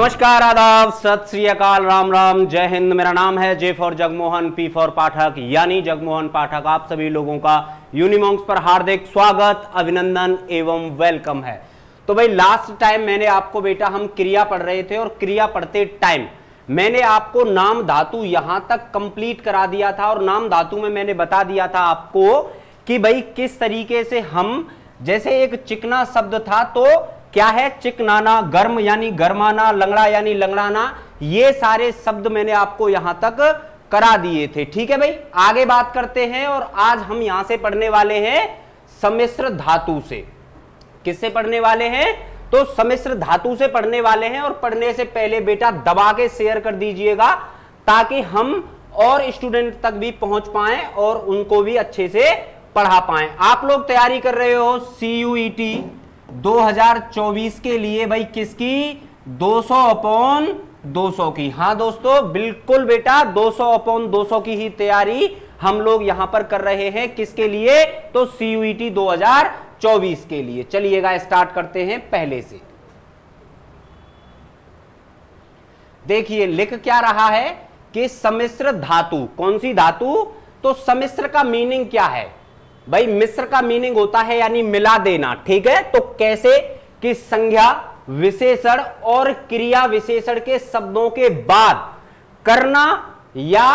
नमस्कार, आदाब, सत श्री अकाल, राम राम, जय हिंद। मेरा नाम है J for Jagmohan, P for Pathak यानी जगमोहन पाठक। आप सभी लोगों का यूनिमॉन्क्स पर हार्दिक स्वागत, अभिनंदन एवं वेलकम है। तो भाई लास्ट टाइम मैंने आपको बेटा हम क्रिया पढ़ रहे थे और क्रिया पढ़ते टाइम मैंने आपको नाम धातु यहां तक कंप्लीट करा दिया था और नाम धातु में मैंने बता दिया था आपको कि भाई किस तरीके से हम, जैसे एक चिकना शब्द था तो क्या है चिकनाना, गर्म यानी गर्माना, लंगड़ा यानी लंगड़ाना, ये सारे शब्द मैंने आपको यहां तक करा दिए थे। ठीक है भाई, आगे बात करते हैं और आज हम यहां से पढ़ने वाले हैं सम्मिश्र धातु से। किससे पढ़ने वाले हैं? तो सम्मिश्र धातु से पढ़ने वाले हैं। और पढ़ने से पहले बेटा दबा के शेयर कर दीजिएगा ताकि हम और स्टूडेंट तक भी पहुंच पाएं और उनको भी अच्छे से पढ़ा पाएं। आप लोग तैयारी कर रहे हो CUET 2024 के लिए भाई, किसकी? 200/200 की। हाँ दोस्तों, बिल्कुल बेटा 200/200 की ही तैयारी हम लोग यहां पर कर रहे हैं। किसके लिए? तो CUET 2024 के लिए। चलिएगा स्टार्ट करते हैं पहले से। देखिए लिख क्या रहा है कि सम्मिश्र धातु, कौन सी धातु? तो सम्मिश्र का मीनिंग क्या है भाई? मिश्र का मीनिंग होता है यानी मिला देना। ठीक है, तो कैसे कि संज्ञा, विशेषण और क्रिया विशेषण के शब्दों के बाद करना या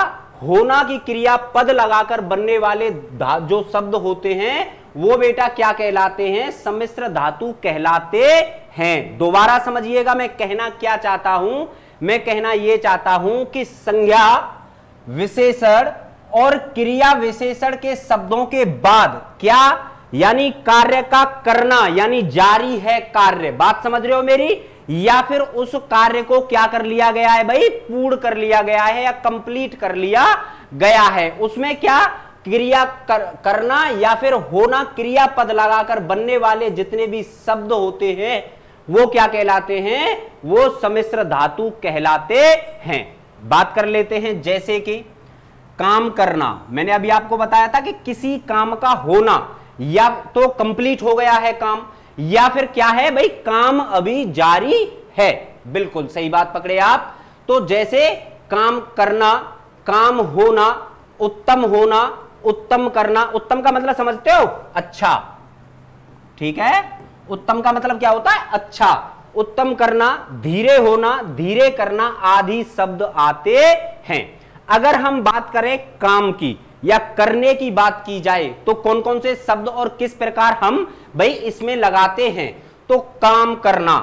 होना की क्रिया पद लगाकर बनने वाले जो शब्द होते हैं वो बेटा क्या कहलाते हैं? सम्मिश्र धातु कहलाते हैं। दोबारा समझिएगा मैं कहना क्या चाहता हूं। मैं कहना यह चाहता हूं कि संज्ञा, विशेषण और क्रिया विशेषण के शब्दों के बाद क्या, यानी कार्य का करना, यानी जारी है कार्य, बात समझ रहे हो मेरी? या फिर उस कार्य को क्या कर लिया गया है भाई? पूर्ण कर लिया गया है या कंप्लीट कर लिया गया है। उसमें क्या क्रिया करना या फिर होना क्रिया पद लगाकर बनने वाले जितने भी शब्द होते हैं वो क्या कहलाते हैं? वो सम्मिश्र धातु कहलाते हैं। बात कर लेते हैं, जैसे कि काम करना। मैंने अभी आपको बताया था कि किसी काम का होना या तो कंप्लीट हो गया है काम, या फिर क्या है भाई? काम अभी जारी है। बिल्कुल सही बात पकड़े आप। तो जैसे काम करना, काम होना, उत्तम होना, उत्तम करना। उत्तम का मतलब समझते हो? अच्छा। ठीक है, उत्तम का मतलब क्या होता है? अच्छा। उत्तम करना, धीरे होना, धीरे करना आदि शब्द आते हैं। अगर हम बात करें काम की या करने की बात की जाए तो कौन कौन से शब्द और किस प्रकार हम भाई इसमें लगाते हैं? तो काम करना,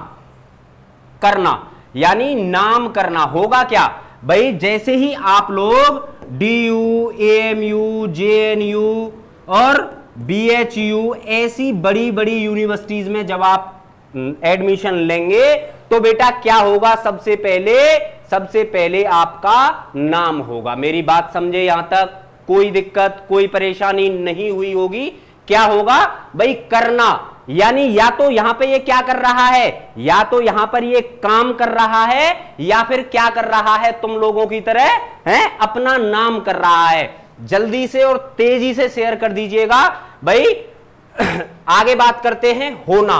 करना यानी नाम करना होगा क्या भाई? जैसे ही आप लोग DU, AMU, JNU और BHU ऐसी बड़ी बड़ी यूनिवर्सिटीज में जब आप एडमिशन लेंगे तो बेटा क्या होगा? सबसे पहले आपका नाम होगा। मेरी बात समझे? यहां तक कोई दिक्कत, कोई परेशानी नहीं हुई होगी। क्या होगा भाई? करना, यानी या तो यहां पे ये क्या कर रहा है, या तो यहां पर ये काम कर रहा है, या फिर क्या कर रहा है? तुम लोगों की तरह है अपना नाम कर रहा है। जल्दी से और तेजी से शेयर कर दीजिएगा भाई। आगे बात करते हैं होना।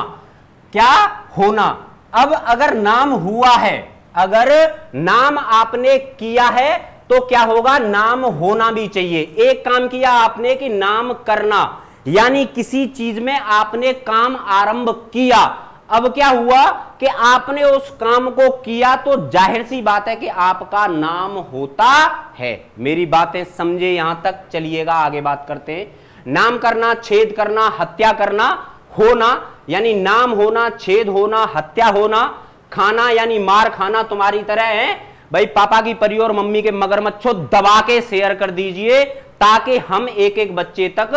क्या होना? अब अगर नाम हुआ है, अगर नाम आपने किया है तो क्या होगा? नाम होना भी चाहिए। एक काम किया आपने कि नाम करना, यानी किसी चीज में आपने काम आरंभ किया। अब क्या हुआ कि आपने उस काम को किया तो जाहिर सी बात है कि आपका नाम होता है। मेरी बातें समझे यहां तक? चलिएगा आगे बात करते हैं। नाम करना, छेद करना, हत्या करना, होना यानी नाम होना, छेद होना, हत्या होना, खाना यानी मार खाना तुम्हारी तरह है भाई। पापा की परी और मम्मी के मगरमच्छों दबा के शेयर कर दीजिए ताकि हम एक एक बच्चे तक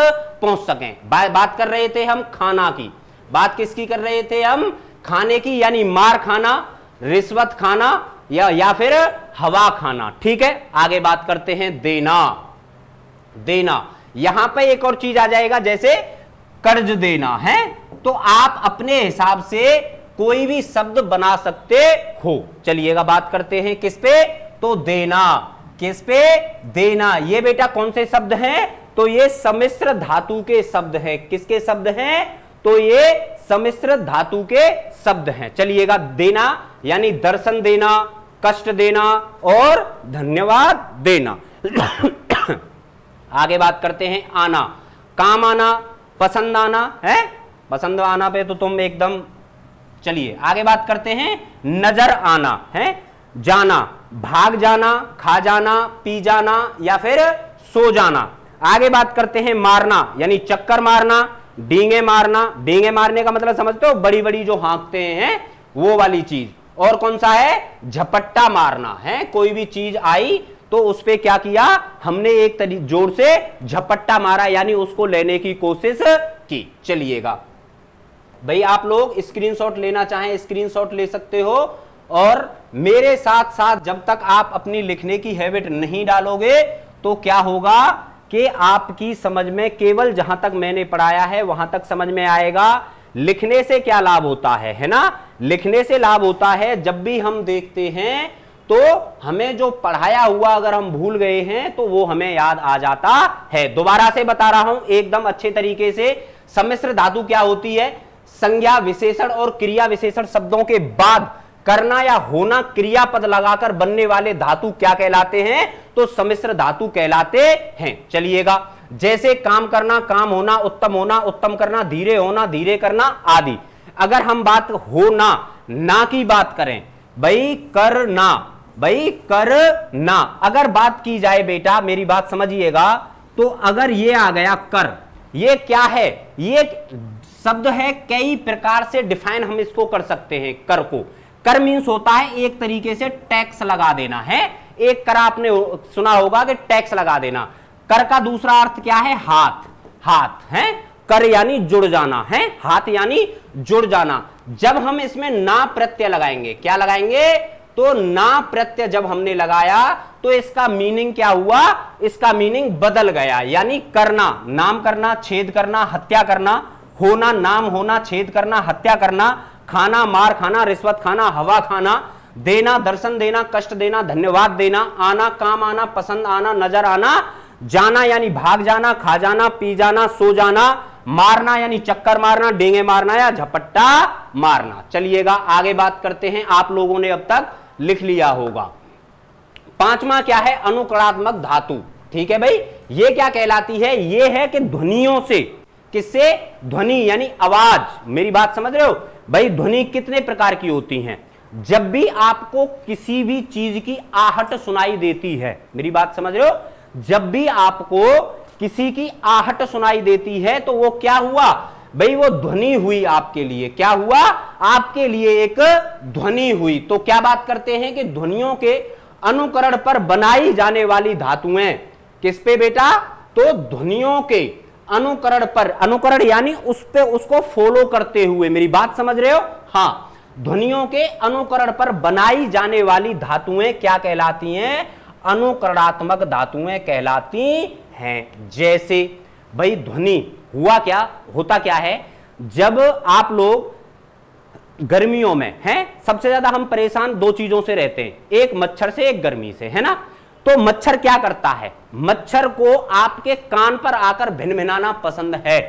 पहुंच सकें। बात कर रहे थे हम खाना की। बात किसकी कर रहे थे हम? खाने की, यानी मार खाना, रिश्वत खाना या फिर हवा खाना। ठीक है, आगे बात करते हैं देना। देना यहां पे एक और चीज आ जाएगा, जैसे कर्ज देना है तो आप अपने हिसाब से कोई भी शब्द बना सकते हो। चलिएगा बात करते हैं किस पे? तो देना। किस पे? देना। ये बेटा कौन से शब्द हैं? तो ये सम्मिश्र धातु के शब्द हैं। किसके शब्द हैं? तो ये सम्मिश्र धातु के शब्द हैं। चलिएगा, देना यानी दर्शन देना, कष्ट देना और धन्यवाद देना। आगे बात करते हैं आना, काम आना, पसंद आना है, पसंद आना पे तो तुम एकदम। चलिए आगे बात करते हैं नजर आना है, जाना, भाग जाना, खा जाना, पी जाना या फिर सो जाना। आगे बात करते हैं मारना यानी चक्कर मारना, डींगे मारना, डींगे मारने का मतलब समझते हो, बड़ी बड़ी जो हाँकते हैं वो वाली चीज। और कौन सा है, झपट्टा मारना है, कोई भी चीज आई तो उस पे क्या किया हमने, एक जोर से झपट्टा मारा यानी उसको लेने की कोशिश की। चलिएगा भाई, आप लोग स्क्रीनशॉट लेना चाहें स्क्रीनशॉट ले सकते हो, और मेरे साथ साथ जब तक आप अपनी लिखने की हैबिट नहीं डालोगे तो क्या होगा कि आपकी समझ में केवल जहां तक मैंने पढ़ाया है वहां तक समझ में आएगा। लिखने से क्या लाभ होता है ना, लिखने से लाभ होता है जब भी हम देखते हैं तो हमें जो पढ़ाया हुआ अगर हम भूल गए हैं तो वो हमें याद आ जाता है। दोबारा से बता रहा हूं एकदम अच्छे तरीके से, सम्मिश्र धातु क्या होती है, संज्ञा विशेषण और क्रिया विशेषण शब्दों के बाद करना या होना क्रियापद लगाकर बनने वाले धातु क्या कहलाते हैं, तो सम्मिश्र धातु कहलाते हैं। चलिएगा, जैसे काम करना, काम होना, उत्तम करना, धीरे होना, धीरे करना आदि। अगर हम बात होना ना की बात करें, भाई करना, भाई करना अगर बात की जाए बेटा मेरी बात समझिएगा, तो अगर ये आ गया कर, ये क्या है, ये शब्द है, कई प्रकार से डिफाइन हम इसको कर सकते हैं। कर को, कर मीन्स होता है एक तरीके से टैक्स लगा देना है, एक कर आपने सुना होगा कि टैक्स लगा देना। कर का दूसरा अर्थ क्या है, हाथ, हाथ है, कर यानी जुड़ जाना है, हाथ यानी जुड़ जाना। जब हम इसमें ना प्रत्यय लगाएंगे, क्या लगाएंगे, तो ना प्रत्यय जब हमने लगाया तो इसका मीनिंग क्या हुआ, इसका मीनिंग बदल गया। यानी करना, नाम करना, छेद करना, हत्या करना, होना, नाम होना, छेद करना, हत्या करना, खाना, मार खाना, रिश्वत खाना, हवा खाना, देना, दर्शन देना, कष्ट देना, धन्यवाद देना, आना, काम आना, पसंद आना, नजर आना, जाना यानी भाग जाना, खा जाना, पी जाना, सो जाना, मारना यानी चक्कर मारना, डेंगे मारना या झपट्टा मारना। चलिएगा आगे बात करते हैं, आप लोगों ने अब तक लिख लिया होगा। पांचवा क्या है, अनुकरणात्मक धातु। ठीक है भाई, ये क्या कहलाती है, ये है कि ध्वनियों से, किससे, ध्वनि यानी आवाज। मेरी बात समझ रहे हो भाई, ध्वनि कितने प्रकार की होती हैं। जब भी आपको किसी भी चीज की आहट सुनाई देती है, मेरी बात समझ रहे हो, जब भी आपको किसी की आहट सुनाई देती है तो वो क्या हुआ भाई, वो ध्वनि हुई आपके लिए, क्या हुआ, आपके लिए एक ध्वनि हुई। तो क्या बात करते हैं कि ध्वनियों के अनुकरण पर बनाई जाने वाली धातुएं, किस पे बेटा, तो ध्वनियों के अनुकरण पर, अनुकरण यानी उस पे उसको फॉलो करते हुए, मेरी बात समझ रहे हो, हाँ, ध्वनियों के अनुकरण पर बनाई जाने वाली धातुएं क्या कहलाती हैं, अनुकरणात्मक धातुएं कहलाती हैं। जैसे भाई ध्वनि हुआ क्या, होता क्या है, जब आप लोग गर्मियों में हैं, सबसे ज्यादा हम परेशान दो चीजों से रहते हैं, एक मच्छर से, एक गर्मी से, है ना। तो मच्छर क्या करता है, मच्छर को आपके कान पर आकर भिनभिनाना पसंद है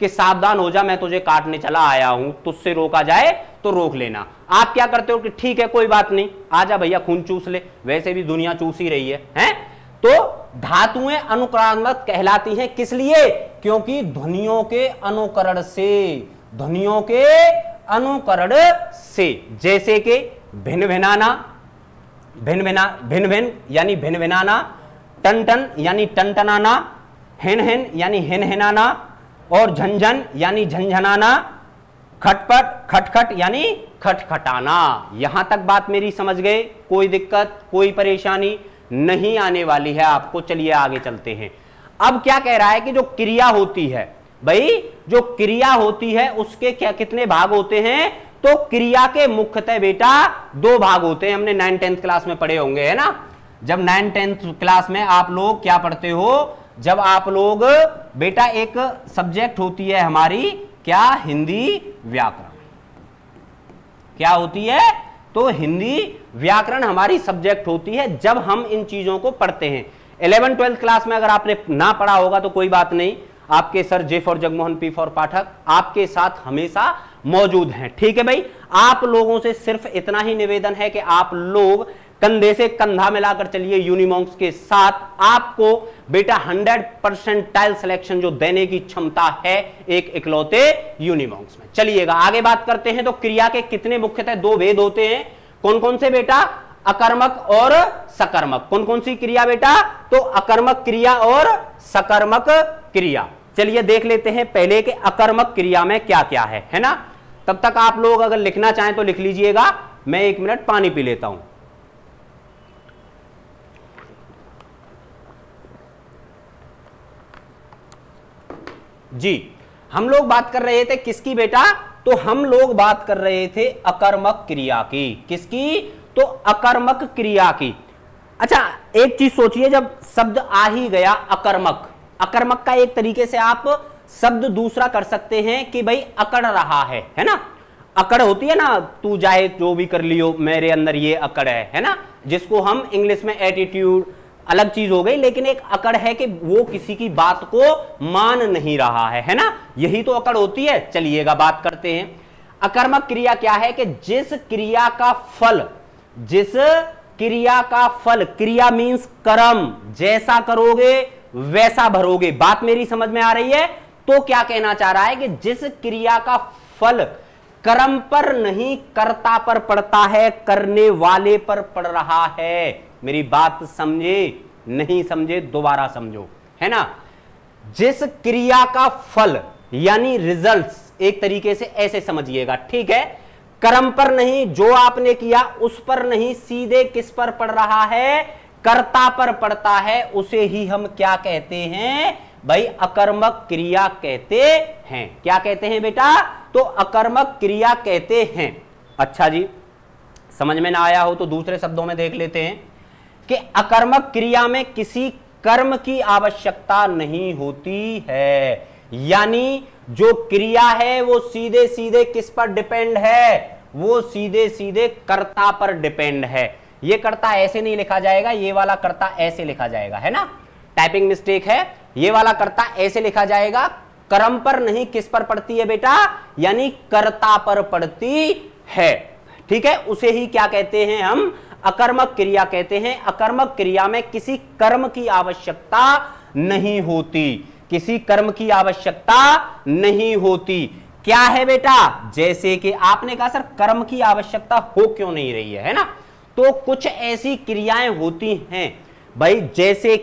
कि सावधान हो जा, मैं तुझे काटने चला आया हूं, तुझसे रोका जाए तो रोक लेना। आप क्या करते हो कि ठीक है कोई बात नहीं, आजा भैया खून चूस ले, वैसे भी दुनिया चूस ही रही है? तो धातुएं अनुकरणात्मक कहलाती हैं, किस लिए, क्योंकि ध्वनियों के अनुकरण से, ध्वनियों के अनुकरण से। जैसे कि भिन भिनाना, भिन भिन यानी भिन भिनाना, टन टन यानी टनटनाना, हिन हिन यानी हिन हिनाना, और झंझन यानी झंझनाना, खटपट खटखट यानी खटखटाना। यहां तक बात मेरी समझ गए, कोई दिक्कत कोई परेशानी नहीं आने वाली है आपको। चलिए आगे चलते हैं। अब क्या कह रहा है कि जो क्रिया होती है भाई, जो क्रिया होती है उसके क्या कितने भाग होते हैं, तो क्रिया के मुख्यतः बेटा दो भाग होते हैं। हमने 9th-10th क्लास में पढ़े होंगे, है ना। जब 9th-10th क्लास में आप लोग क्या पढ़ते हो, जब आप लोग बेटा एक सब्जेक्ट होती है हमारी क्या, हिंदी व्याकरण, क्या होती है, तो हिंदी व्याकरण हमारी सब्जेक्ट होती है। जब हम इन चीजों को पढ़ते हैं 11th-12th क्लास में अगर आपने ना पढ़ा होगा तो कोई बात नहीं, आपके sir J for Jagmohan, P for Pathak आपके साथ हमेशा मौजूद हैं। ठीक है भाई, आप लोगों से सिर्फ इतना ही निवेदन है कि आप लोग कंधे से कंधा मिलाकर चलिए यूनिमॉन्क्स के साथ। आपको बेटा 100% टाइल सिलेक्शन जो देने की क्षमता है एक इकलौते यूनिमॉन्क्स में। चलिएगा आगे बात करते हैं। तो क्रिया के कितने मुख्यतः दो भेद होते हैं, कौन कौन से बेटा? अकर्मक और सकर्मक। कौन कौन सी क्रिया बेटा? तो अकर्मक क्रिया और सकर्मक क्रिया। चलिए देख लेते हैं पहले कि अकर्मक क्रिया में क्या क्या है ना। तब तक आप लोग अगर लिखना चाहें तो लिख लीजिएगा, मैं 1 मिनट पानी पी लेता हूं। जी, हम लोग बात कर रहे थे किसकी बेटा? तो हम लोग बात कर रहे थे अकर्मक क्रिया की। किसकी? तो अकर्मक क्रिया की। अच्छा एक चीज सोचिए, जब शब्द आ ही गया अकर्मक, अकर्मक का एक तरीके से आप शब्द दूसरा कर सकते हैं कि भाई अकड़ रहा है ना। अकड़ होती है ना, तू चाहे जो भी कर लियो मेरे अंदर ये अकड़ है ना, जिसको हम इंग्लिश में एटीट्यूड, अलग चीज हो गई, लेकिन एक अकड़ है कि वो किसी की बात को मान नहीं रहा है ना, यही तो अकड़ होती है। चलिएगा बात करते हैं। अकर्मक क्रिया क्या है कि जिस क्रिया का फल, जिस क्रिया का फल, क्रिया मींस कर्म, जैसा करोगे वैसा भरोगे। बात मेरी समझ में आ रही है? तो क्या कहना चाह रहा है कि जिस क्रिया का फल कर्म पर नहीं कर्ता पर पड़ता है, करने वाले पर पड़ रहा है। मेरी बात समझे? नहीं समझे दोबारा समझो, है ना। जिस क्रिया का फल यानी रिजल्ट्स, एक तरीके से ऐसे समझिएगा, ठीक है। कर्म पर नहीं, जो आपने किया उस पर नहीं, सीधे किस पर पड़ रहा है? कर्ता पर पड़ता है। उसे ही हम क्या कहते हैं भाई? अकर्मक क्रिया कहते हैं। क्या कहते हैं बेटा? तो अकर्मक क्रिया कहते हैं। अच्छा जी, समझ में ना आया हो तो दूसरे शब्दों में देख लेते हैं कि अकर्मक क्रिया में किसी कर्म की आवश्यकता नहीं होती है। यानी जो क्रिया है वो सीधे सीधे किस पर डिपेंड है? वो सीधे सीधे कर्ता पर डिपेंड है। ये कर्ता ऐसे नहीं लिखा जाएगा, ये वाला कर्ता ऐसे लिखा जाएगा, है ना। टाइपिंग मिस्टेक है। ये वाला कर्ता ऐसे लिखा जाएगा, कर्म पर नहीं, किस पर पड़ती है बेटा? यानी कर्ता पर पड़ती है। ठीक है, उसे ही क्या कहते हैं हम? अकर्मक क्रिया कहते हैं। अकर्मक क्रिया में किसी कर्म की आवश्यकता नहीं होती, किसी कर्म की आवश्यकता नहीं होती। क्या है बेटा? जैसे कि आपने कहा सर कर्म की आवश्यकता हो क्यों नहीं रही है ना, तो कुछ ऐसी क्रियाएं होती हैं भाई, जैसे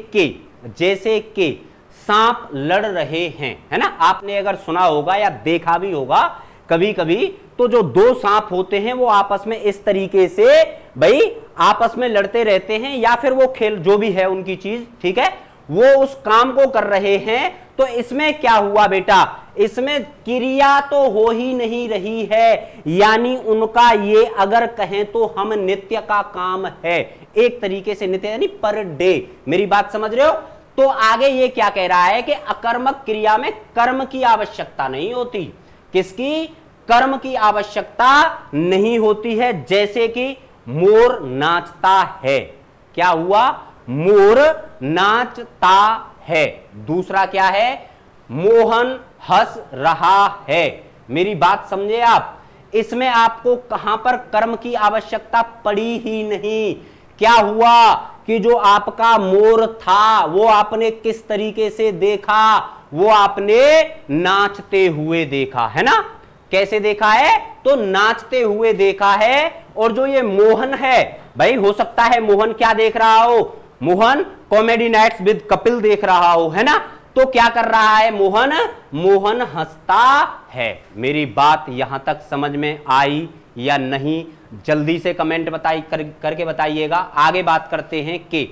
कि सांप लड़ रहे हैं, है ना। आपने अगर सुना होगा या देखा भी होगा कभी कभी, तो जो दो सांप होते हैं वो आपस में इस तरीके से भाई आपस में लड़ते रहते हैं, या फिर वो खेल जो भी है उनकी चीज, ठीक है, वो उस काम को कर रहे हैं। तो इसमें क्या हुआ बेटा? इसमें क्रिया तो हो ही नहीं रही है, यानी उनका ये अगर कहें तो हम नित्य का काम है, एक तरीके से नित्य यानी पर डे। मेरी बात समझ रहे हो? तो आगे ये क्या कह रहा है कि अकर्मक क्रिया में कर्म की आवश्यकता नहीं होती। किसकी? कर्म की आवश्यकता नहीं होती है। जैसे कि मोर नाचता है। क्या हुआ? मोर नाचता है। दूसरा क्या है? मोहन हंस रहा है। मेरी बात समझे आप? इसमें आपको कहां पर कर्म की आवश्यकता पड़ी ही नहीं। क्या हुआ कि जो आपका मोर था वो आपने किस तरीके से देखा? वो आपने नाचते हुए देखा, है ना। कैसे देखा है? तो नाचते हुए देखा है। और जो ये मोहन है भाई, हो सकता है मोहन क्या देख रहा हो? Mohan comedy nights with Kapil देख रहा हो, है ना। तो क्या कर रहा है मोहन? मोहन हंसता है। मेरी बात यहां तक समझ में आई या नहीं? जल्दी से कमेंट करके बताइएगा। आगे बात करते हैं कि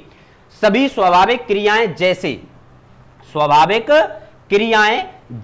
सभी स्वाभाविक क्रियाएं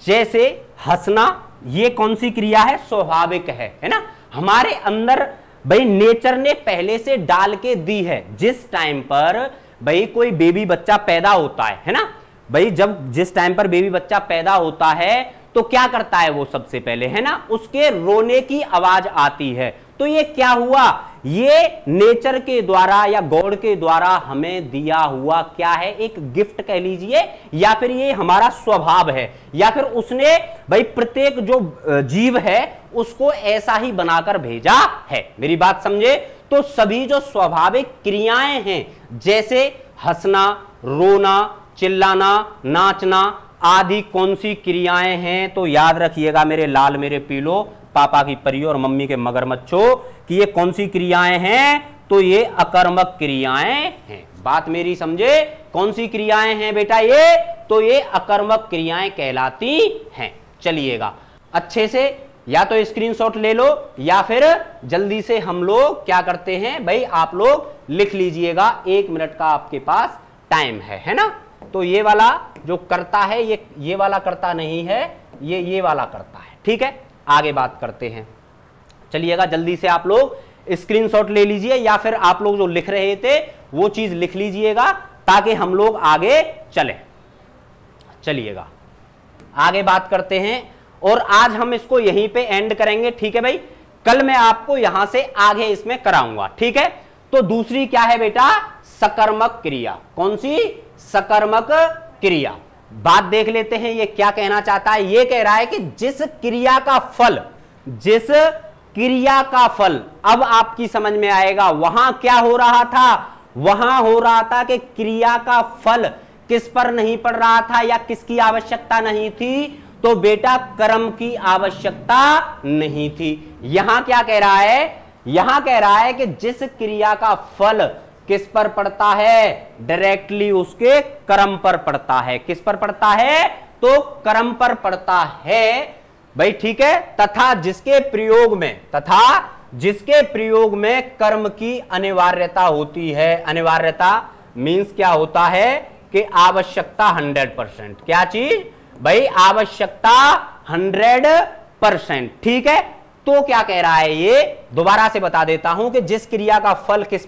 जैसे हंसना, ये कौन सी क्रिया है? स्वाभाविक है ना। हमारे अंदर भाई नेचर ने पहले से डाल के दी है। जिस टाइम पर भाई कोई बेबी बच्चा पैदा होता है ना भाई, जिस टाइम पर बेबी बच्चा पैदा होता है तो क्या करता है वो? सबसे पहले, है ना, उसके रोने की आवाज आती है। तो ये क्या हुआ? ये नेचर के द्वारा या गॉड के द्वारा हमें दिया हुआ क्या है? एक गिफ्ट कह लीजिए, या फिर ये हमारा स्वभाव है, या फिर उसने भाई प्रत्येक जो जीव है उसको ऐसा ही बनाकर भेजा है। मेरी बात समझे? तो सभी जो स्वाभाविक क्रियाएं हैं जैसे हंसना, रोना, चिल्लाना, नाचना आदि कौन सी क्रियाएं हैं? तो याद रखिएगा मेरे लाल, मेरे पीलो, पापा की परियों और मम्मी के मगरमच्छों कि ये कौन सी क्रियाएं हैं? तो ये अकर्मक क्रियाएं हैं। बात मेरी समझे? कौन सी क्रियाएं हैं बेटा ये? तो ये अकर्मक क्रियाएं कहलाती हैं। चलिएगा अच्छे से या तो स्क्रीनशॉट ले लो या फिर जल्दी से हम लोग क्या करते हैं भाई, आप लोग लिख लीजिएगा। 1 मिनट का आपके पास टाइम है ना? तो ये वाला जो करता है ये वाला करता नहीं है, ये वाला करता है। ठीक है, आगे बात करते हैं। चलिएगा जल्दी से आप लोग स्क्रीनशॉट ले लीजिए या फिर आप लोग जो लिख रहे थे वो चीज लिख लीजिएगा ताकि हम लोग आगे चलें। चलिएगा आगे बात करते हैं और आज हम इसको यहीं पे एंड करेंगे। ठीक है भाई, कल मैं आपको यहां से आगे इसमें कराऊंगा। ठीक है, तो दूसरी क्या है बेटा? सकर्मक क्रिया। कौन सी? सकर्मक क्रिया। बात देख लेते हैं ये क्या कहना चाहता है। ये कह रहा है कि जिस क्रिया का फल अब आपकी समझ में आएगा। वहां क्या हो रहा था? वहां हो रहा था कि क्रिया का फल किस पर नहीं पड़ रहा था या किसकी आवश्यकता नहीं थी? तो बेटा कर्म की आवश्यकता नहीं थी। यहां क्या कह रहा है? यहां कह रहा है कि जिस क्रिया का फल किस पर पड़ता है? डायरेक्टली उसके कर्म पर पड़ता है। किस पर पड़ता है? तो कर्म पर पड़ता है भाई। ठीक है, तथा जिसके प्रयोग में कर्म की अनिवार्यता होती है। अनिवार्यता मींस क्या होता है कि आवश्यकता 100%। क्या चीज भाई? आवश्यकता 100%। ठीक है, तो क्या कह रहा है ये? दोबारा से बता देता हूं कि जिस क्रिया का फल किस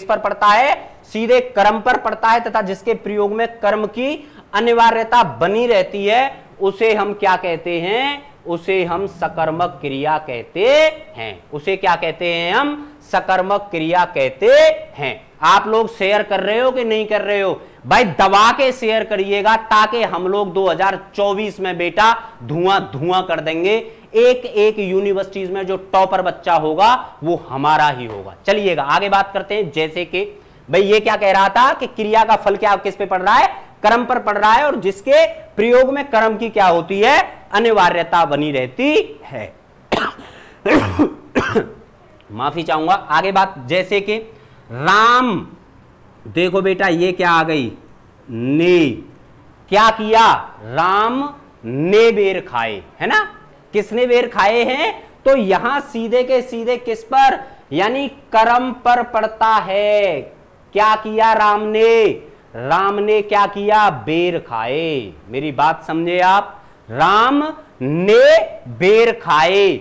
पर पड़ता है? सीधे कर्म पर पड़ता है, तथा जिसके प्रयोग में कर्म की अनिवार्यता बनी रहती है उसे हम क्या कहते हैं? उसे हम सकर्मक क्रिया कहते हैं। उसे क्या कहते हैं? हम सकर्मक क्रिया कहते हैं। आप लोग शेयर कर रहे हो कि नहीं कर रहे हो? भाई दबा के शेयर करिएगा ताकि हम लोग 2024 में बेटा धुआं कर देंगे। एक यूनिवर्सिटीज में जो टॉपर बच्चा होगा वो हमारा ही होगा। चलिएगा आगे बात करते हैं। जैसे कि भाई ये क्या कह रहा था कि क्रिया का फल क्या किस पे पड़ रहा है? कर्म पर पड़ रहा है, और जिसके प्रयोग में कर्म की क्या होती है? अनिवार्यता बनी रहती है। माफी चाहूंगा। आगे बात, जैसे कि राम, देखो बेटा ये क्या आ गई? ने क्या किया? राम ने बेर खाए, है ना? किसने बेर खाए हैं? तो यहां सीधे के सीधे किस पर? यानी कर्म पर पड़ता है। क्या किया राम ने? राम ने क्या किया? बेर खाए। मेरी बात समझे आप? राम ने बेर खाए।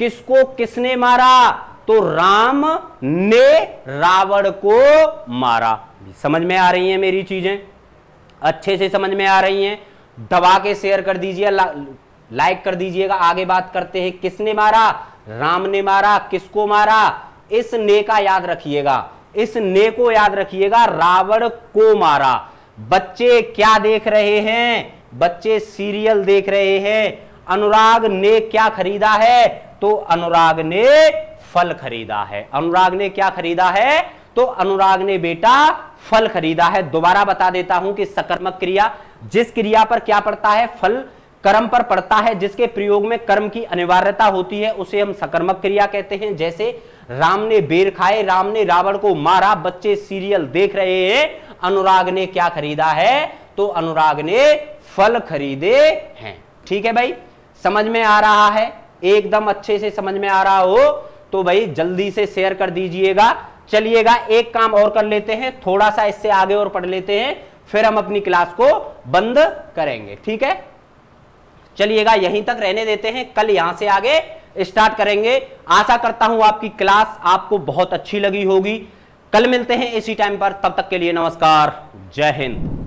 किसको किसने मारा? तो राम ने रावण को मारा। समझ में आ रही हैं मेरी चीजें? अच्छे से समझ में आ रही हैं? दबा के शेयर कर दीजिए, लाइक कर दीजिएगा। आगे बात करते हैं। किसने मारा? राम ने मारा। किसको मारा? इस ने का याद रखिएगा, इस ने को याद रखिएगा। रावण को मारा। बच्चे क्या देख रहे हैं? बच्चे सीरियल देख रहे हैं। अनुराग ने क्या खरीदा है? तो अनुराग ने फल खरीदा है। अनुराग ने क्या खरीदा है? तो अनुराग ने बेटा फल खरीदा है। दोबारा बता देता हूं कि सकर्मक क्रिया, जिस क्रिया पर क्या पड़ता है? फल कर्म पर पड़ता है, जिसके प्रयोग में कर्म की अनिवार्यता होती है उसे हम सकर्मक क्रिया कहते हैं। जैसे राम ने बेर खाए, राम ने रावण को मारा, बच्चे सीरियल देख रहे हैं। अनुराग ने क्या खरीदा है? तो अनुराग ने फल खरीदे हैं। ठीक है भाई, समझ में आ रहा है? एकदम अच्छे से समझ में आ रहा हो तो भाई जल्दी से शेयर कर दीजिएगा। चलिएगा एक काम और कर लेते हैं, थोड़ा सा इससे आगे और पढ़ लेते हैं, फिर हम अपनी क्लास को बंद करेंगे। ठीक है, चलिएगा यहीं तक रहने देते हैं, कल यहां से आगे स्टार्ट करेंगे। आशा करता हूं आपकी क्लास आपको बहुत अच्छी लगी होगी। कल मिलते हैं इसी टाइम पर, तब तक के लिए नमस्कार, जय हिंद।